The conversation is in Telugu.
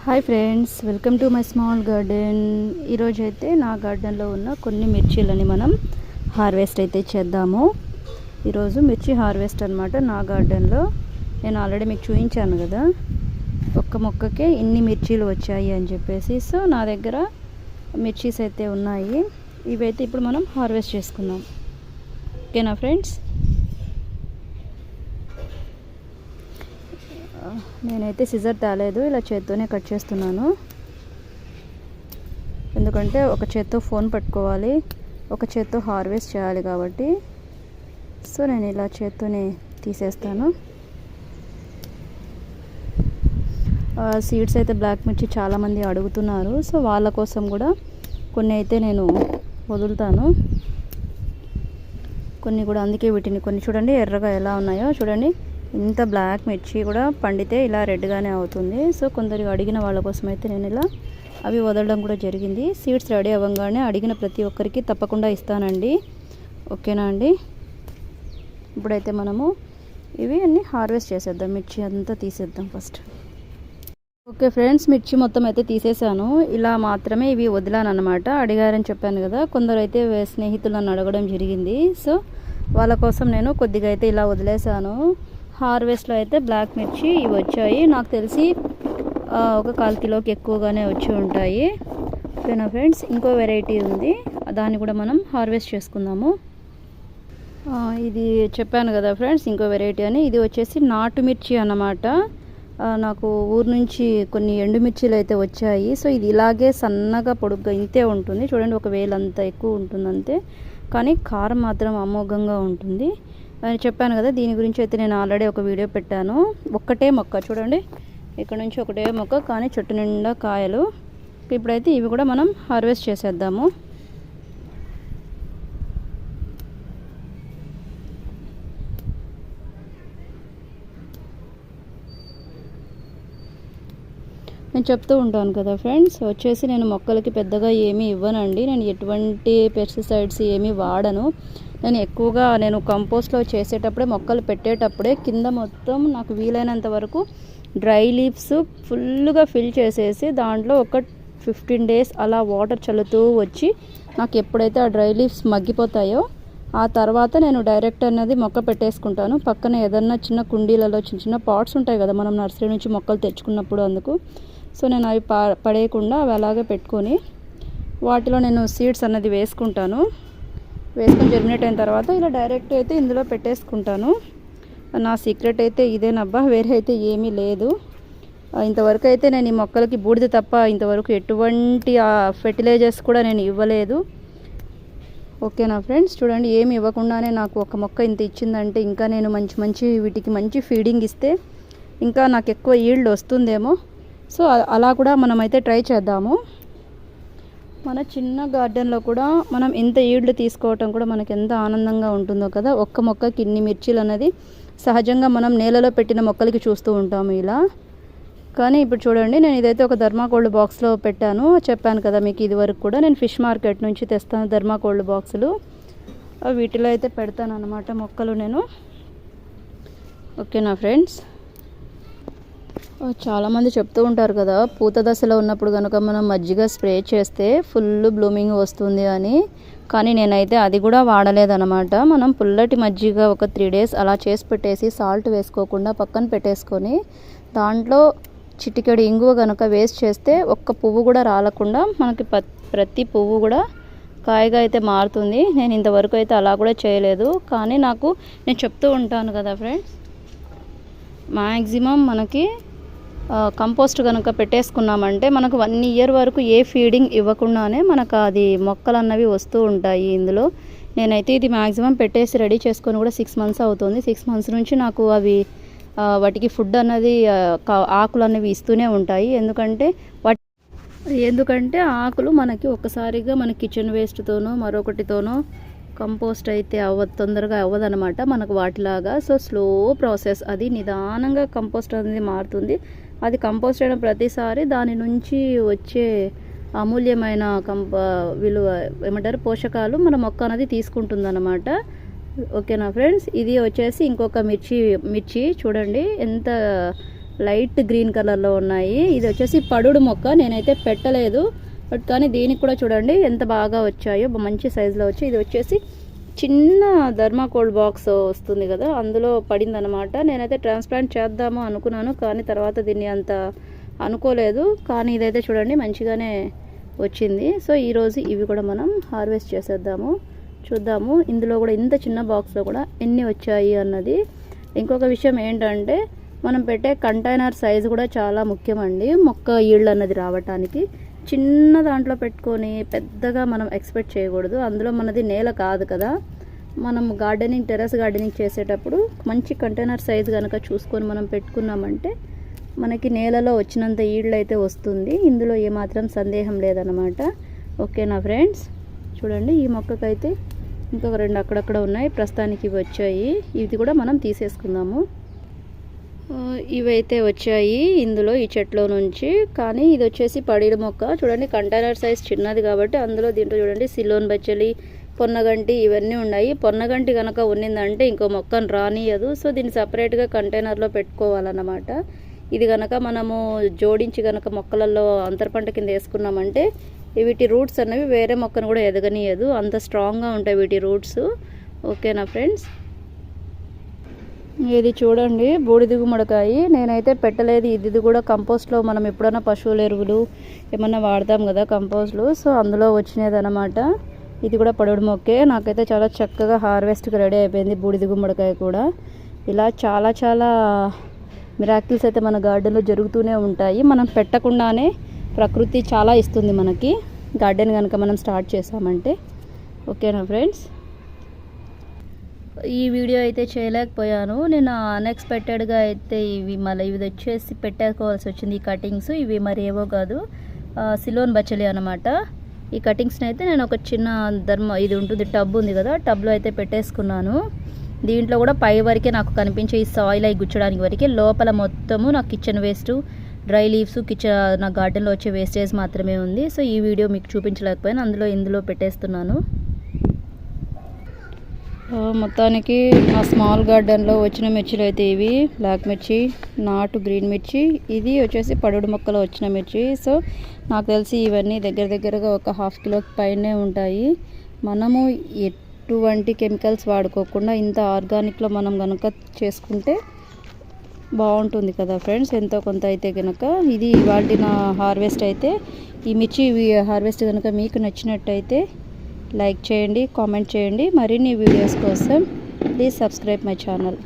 Hi friends, welcome to my small garden. ఈరోజు అయితే నా గార్డెన్లో ఉన్న కొన్ని మిర్చీలని మనం హార్వెస్ట్ అయితే చేద్దాము. ఈరోజు మిర్చి హార్వెస్ట్ అనమాట నా గార్డెన్లో. నేను ఆల్రెడీ మీకు చూపించాను కదా, ఒక్క మొక్కకే ఇన్ని మిర్చీలు వచ్చాయి అని చెప్పేసి. సో నా దగ్గర మిర్చీస్ అయితే ఉన్నాయి. ఇవైతే ఇప్పుడు మనం హార్వెస్ట్ చేసుకుందాం. ఓకేనా ఫ్రెండ్స్? నేనైతే సిజర్ తేలేదు, ఇలా చేత్తోనే కట్ చేస్తున్నాను. ఎందుకంటే ఒక చేత్తో ఫోన్ పట్టుకోవాలి, ఒక చేత్తో హార్వెస్ట్ చేయాలి కాబట్టి. సో నేను ఇలా చేత్తోనే తీసేస్తాను. సీడ్స్ అయితే బ్లాక్ మిర్చి చాలామంది అడుగుతున్నారు. సో వాళ్ళ కోసం కూడా కొన్ని అయితే నేను వదులుతాను. కొన్ని కూడా అందుకే వీటిని కొన్ని చూడండి ఎర్రగా ఎలా ఉన్నాయో చూడండి. ఇంత బ్లాక్ మిర్చి కూడా పండితే ఇలా రెడ్గానే అవుతుంది. సో కొందరు అడిగిన వాళ్ళ కోసం అయితే నేను ఇలా అవి వదలడం కూడా జరిగింది. సీడ్స్ రెడీ అవ్వగానే అడిగిన ప్రతి ఒక్కరికి తప్పకుండా ఇస్తానండి. ఓకేనా అండి? ఇప్పుడైతే మనము ఇవి అన్నీ హార్వెస్ట్ చేసేద్దాం. మిర్చి అంతా తీసేద్దాం ఫస్ట్. ఓకే ఫ్రెండ్స్, మిర్చి మొత్తం అయితే తీసేసాను. ఇలా మాత్రమే ఇవి వదిలాను అనమాట. అడిగారని చెప్పాను కదా, కొందరు అయితే స్నేహితులు నన్ను అడగడం జరిగింది. సో వాళ్ళ కోసం నేను కొద్దిగా అయితే ఇలా వదిలేసాను. హార్వెస్ట్లో అయితే బ్లాక్ మిర్చి ఇవి వచ్చాయి. నాకు తెలిసి ఒక 1/4 కిలోకి ఎక్కువగానే వచ్చి ఉంటాయి. ఓకేనా ఫ్రెండ్స్? ఇంకో వెరైటీ ఉంది, దాన్ని కూడా మనం హార్వెస్ట్ చేసుకుందాము. ఇది చెప్పాను కదా ఫ్రెండ్స్, ఇంకో వెరైటీ అని. ఇది వచ్చేసి నాటు మిర్చి అన్నమాట. నాకు ఊరు నుంచి కొన్ని ఎండుమిర్చీలు అయితే వచ్చాయి. సో ఇది ఇలాగే సన్నగా పొడుగ్గా ఇంతే ఉంటుంది చూడండి, ఒక వేలంత ఎక్కువ ఉంటుంది అంతే. కానీ కారం మాత్రం అమోఘంగా ఉంటుంది అని చెప్పాను కదా. దీని గురించి అయితే నేను ఆల్రెడీ ఒక వీడియో పెట్టాను. ఒక్కటే మొక్క చూడండి, ఇక్కడ నుంచి ఒకటే మొక్క, కానీ చెట్టు నిండా కాయలు. ఇప్పుడైతే ఇవి కూడా మనం హార్వెస్ట్ చేసేద్దాము. నేను చెప్తూ ఉంటాను కదా ఫ్రెండ్స్, వచ్చేసి నేను మొక్కలకి పెద్దగా ఏమీ ఇవ్వనండి. నేను ఎటువంటి పెస్టిసైడ్స్ ఏమీ వాడను. నేను ఎక్కువగా కంపోస్ట్లో చేసేటప్పుడే, మొక్కలు పెట్టేటప్పుడే కింద మొత్తం నాకు వీలైనంత వరకు డ్రై లీవ్స్ ఫుల్గా ఫిల్ చేసేసి దాంట్లో ఒక 15 days అలా వాటర్ చల్లుతూ వచ్చి, నాకు ఎప్పుడైతే ఆ డ్రై లీవ్స్ మగ్గిపోతాయో ఆ తర్వాత నేను డైరెక్ట్ అనేది మొక్క పెట్టేసుకుంటాను. పక్కన ఏదన్నా చిన్న కుండీలలో చిన్న చిన్న పాట్స్ ఉంటాయి కదా మనం నర్సరీ నుంచి మొక్కలు తెచ్చుకున్నప్పుడు, అందుకు. సో నేను అవి పడేయకుండా అవి అలాగే పెట్టుకొని వాటిలో నేను సీడ్స్ అన్నది వేసుకుంటాను. వేసుకొని జర్మినేట్ అయిన తర్వాత ఇలా డైరెక్ట్ అయితే ఇందులో పెట్టేసుకుంటాను. నా సీక్రెట్ అయితే ఇదేనబ్బా, వేరే అయితే ఏమీ లేదు. ఇంతవరకు అయితే నేను ఈ మొక్కలకి బూడిద తప్ప ఇంతవరకు ఎటువంటి ఫెర్టిలైజర్స్ కూడా నేను ఇవ్వలేదు. ఓకేనా ఫ్రెండ్స్? చూడండి, ఏమి ఇవ్వకుండానే నాకు ఒక మొక్క ఇంత ఇచ్చిందంటే, ఇంకా నేను మంచి వీటికి మంచి ఫీడింగ్ ఇస్తే ఇంకా నాకు ఎక్కువ ఈల్డ్ వస్తుందేమో. సో అలా కూడా మనమైతే ట్రై చేద్దాము. మన చిన్న గార్డెన్లో కూడా మనం ఎంత ఈల్డ్ తీసుకోవటం కూడా మనకి ఎంత ఆనందంగా ఉంటుందో కదా. ఒక్క మొక్కకి ఇన్ని మిర్చీలు అనేది సహజంగా మనం నేలలో పెట్టిన మొక్కలకి చూస్తూ ఉంటాము ఇలా. కానీ ఇప్పుడు చూడండి, నేను ఇదైతే ఒక ధర్మాకోల్డ్ బాక్స్లో పెట్టాను. చెప్పాను కదా మీకు ఇది వరకు కూడా, నేను ఫిష్ మార్కెట్ నుంచి తెస్తాను ధర్మాకోల్డ్ బాక్సులు. వీటిలో అయితే పెడతాను అన్నమాట మొక్కలు నేను. ఓకేనా ఫ్రెండ్స్? చాలామంది చెప్తూ ఉంటారు కదా, పూత దశలో ఉన్నప్పుడు కనుక మనం మజ్జిగ స్ప్రే చేస్తే ఫుల్ బ్లూమింగ్ వస్తుంది అని. కానీ నేనైతే అది కూడా వాడలేదన్నమాట. మనం పుల్లటి మజ్జిగ ఒక 3 days అలా చేసి పెట్టేసి సాల్ట్ వేసుకోకుండా పక్కన పెట్టేసుకొని దాంట్లో చిటికెడు ఇంగువ కనుక వేస్ట్ చేస్తే ఒక్క పువ్వు కూడా రాలకుండా మనకి ప్రతి పువ్వు కూడా కాయగా అయితే మారుతుంది. నేను ఇంతవరకు అయితే అలా కూడా చేయలేదు. కానీ నేను చెప్తూ ఉంటాను కదా ఫ్రెండ్స్, మ్యాక్సిమం మనకి కంపోస్ట్ కనుక పెట్టేసుకున్నామంటే మనకు 1 year వరకు ఏ ఫీడింగ్ ఇవ్వకుండానే మనకు అది మొక్కలు అన్నవి వస్తూ ఉంటాయి ఇందులో. నేనైతే ఇది మ్యాక్సిమం పెట్టేసి రెడీ చేసుకొని కూడా 6 months అవుతుంది. 6 months నుంచి నాకు అవి వాటికి ఫుడ్ అన్నది ఆకులు అన్నవి ఇస్తూనే ఉంటాయి. ఎందుకంటే ఆకులు మనకి ఒక్కసారిగా మన కిచెన్ వేస్ట్తోనో మరొకటితోనో కంపోస్ట్ అయితే తొందరగా అవ్వదనమాట మనకు వాటిలాగా. సో స్లో ప్రాసెస్, అది నిదానంగా కంపోస్ట్ అనేది మారుతుంది. అది కంపోస్ట్ అయిన ప్రతిసారి దాని నుంచి వచ్చే అమూల్యమైన విలువ ఏమంటారు పోషకాలు మన మొక్క అనేది తీసుకుంటుంది అన్నమాట. ఓకేనా ఫ్రెండ్స్? ఇది వచ్చేసి ఇంకొక మిర్చి చూడండి ఎంత లైట్ గ్రీన్ కలర్లో ఉన్నాయి. ఇది వచ్చేసి పడుడు మొక్క, నేనైతే పెట్టలేదు బట్ కానీ దీనికి కూడా చూడండి ఎంత బాగా వచ్చాయో, మంచి సైజులో వచ్చాయి. ఇది వచ్చేసి చిన్న ధర్మాకోల్ బాక్స్ వస్తుంది కదా, అందులో పడిందనమాట. నేనైతే ట్రాన్స్ప్లాంట్ చేద్దాము అనుకున్నాను కానీ తర్వాత దీన్ని అంత అనుకోలేదు. కానీ ఇదైతే చూడండి మంచిగానే వచ్చింది. సో ఈరోజు ఇవి కూడా మనం హార్వెస్ట్ చేసేద్దాము, చూద్దాము ఇందులో కూడా ఇంత చిన్న బాక్స్లో కూడా ఎన్ని వచ్చాయి అన్నది. ఇంకొక విషయం ఏంటంటే మనం పెట్టే కంటైనర్ సైజు కూడా చాలా ముఖ్యమండి మొక్క ఈల్డ్ అన్నది రావటానికి. చిన్న దాంట్లో పెట్టుకొని పెద్దగా మనం ఎక్స్పెక్ట్ చేయకూడదు. అందులో మనది నేల కాదు కదా, మనం గార్డెనింగ్ టెర్రస్ గార్డెనింగ్ చేసేటప్పుడు మంచి కంటైనర్ సైజు కనుక చూసుకొని మనం పెట్టుకున్నామంటే మనకి నేలలో వచ్చినంత ఈల్డ్ అయితే వస్తుంది. ఇందులో ఏమాత్రం సందేహం లేదన్నమాట. ఓకేనా ఫ్రెండ్స్, చూడండి ఈ మొక్కకైతే ఇంకొక 2 అక్కడక్కడ ఉన్నాయి, ప్రస్తుతానికి ఇవి వచ్చాయి. ఇది కూడా మనం తీసేసుకుందాము. ఇవైతే వచ్చాయి ఇందులో ఈ చెట్లో నుంచి. కానీ ఇది వచ్చేసి పడిన మొక్క, చూడండి కంటైనర్ సైజ్ చిన్నది కాబట్టి అందులో దీంట్లో చూడండి సిలోన్ బచ్చలి, పొన్నగంటి ఇవన్నీ ఉన్నాయి. పొన్నగంటి కనుక ఉన్నిందంటే ఇంకో మొక్కను రానియదు. సో దీన్ని సపరేట్గా కంటైనర్లో పెట్టుకోవాలన్నమాట. ఇది కనుక మనము జోడించి కనుక మొక్కలలో అంతరపంట కింద వేసుకున్నామంటే వీటి రూట్స్ అనేవి వేరే మొక్కను కూడా ఎదగనియదు, అంత స్ట్రాంగ్గా ఉంటాయి వీటి రూట్స్. ఓకేనా ఫ్రెండ్స్, ఇది చూడండి బూడిద గుమ్మడికాయ, నేనైతే పెట్టలేదు. ఇది కూడా కంపోస్ట్లో మనం ఎప్పుడైనా పశువుల ఎరువులు ఏమన్నా వాడతాం కదా కంపోస్ట్లు, సో అందులో వచ్చినది అనమాట. ఇది కూడా పడుడు మొక్కే. నాకైతే చాలా చక్కగా హార్వెస్ట్కి రెడీ అయిపోయింది బూడిద గుమ్మడికాయ కూడా. ఇలా చాలా చాలా మిరాకిల్స్ అయితే మన గార్డెన్లో జరుగుతూనే ఉంటాయి. మనం పెట్టకుండానే ప్రకృతి చాలా ఇస్తుంది మనకి, గార్డెన్ కనుక మనం స్టార్ట్ చేసామంటే. ఓకేనా ఫ్రెండ్స్, ఈ వీడియో అయితే చేయలేకపోయాను నేను. అన్ఎక్స్పెక్టెడ్గా అయితే ఇవి వచ్చేసి పెట్టేసుకోవాల్సి వచ్చింది. ఈ కటింగ్స్ ఇవి మరి ఏవో కాదు, సిలోన్ బచ్చలి అనమాట. ఈ కటింగ్స్ని అయితే నేను ఒక చిన్న ఇది ఉంటుంది టబ్ ఉంది కదా, టబ్లో అయితే పెట్టేసుకున్నాను. దీంట్లో కూడా పై వరకే నాకు కనిపించే ఈ సాయిల్ అవి గుచ్చడానికి వరకే, లోపల మొత్తము నా కిచెన్ వేస్ట్, డ్రై లీవ్స్, నా గార్డెన్లో వచ్చే వేస్టేజ్ మాత్రమే ఉంది. సో ఈ వీడియో మీకు చూపించలేకపోయినా ఇందులో పెట్టేస్తున్నాను. మొత్తానికి నా స్మాల్ గార్డెన్లో వచ్చిన మిర్చిలు అయితే ఇవి బ్లాక్ మిర్చి, నాటు గ్రీన్ మిర్చి, ఇది వచ్చేసి పడుడు మొక్కలో వచ్చిన మిర్చి. సో నాకు తెలిసి ఇవన్నీ దగ్గరగా ఒక 1/2 కిలోకి పైనే ఉంటాయి. మనము ఎటువంటి కెమికల్స్ వాడుకోకుండా ఇంత ఆర్గానిక్లో మనం కనుక చేసుకుంటే బాగుంటుంది కదా ఫ్రెండ్స్, ఎంతో కొంత అయితే కనుక. ఇది ఇవాళ నా హార్వెస్ట్ అయితే. ఈ మిర్చి హార్వెస్ట్ కనుక మీకు నచ్చినట్టయితే లైక్ చేయండి, కామెంట్ చేయండి. మరిన్ని వీడియోస్ కోసం ప్లీజ్ సబ్స్క్రైబ్ మై ఛానల్.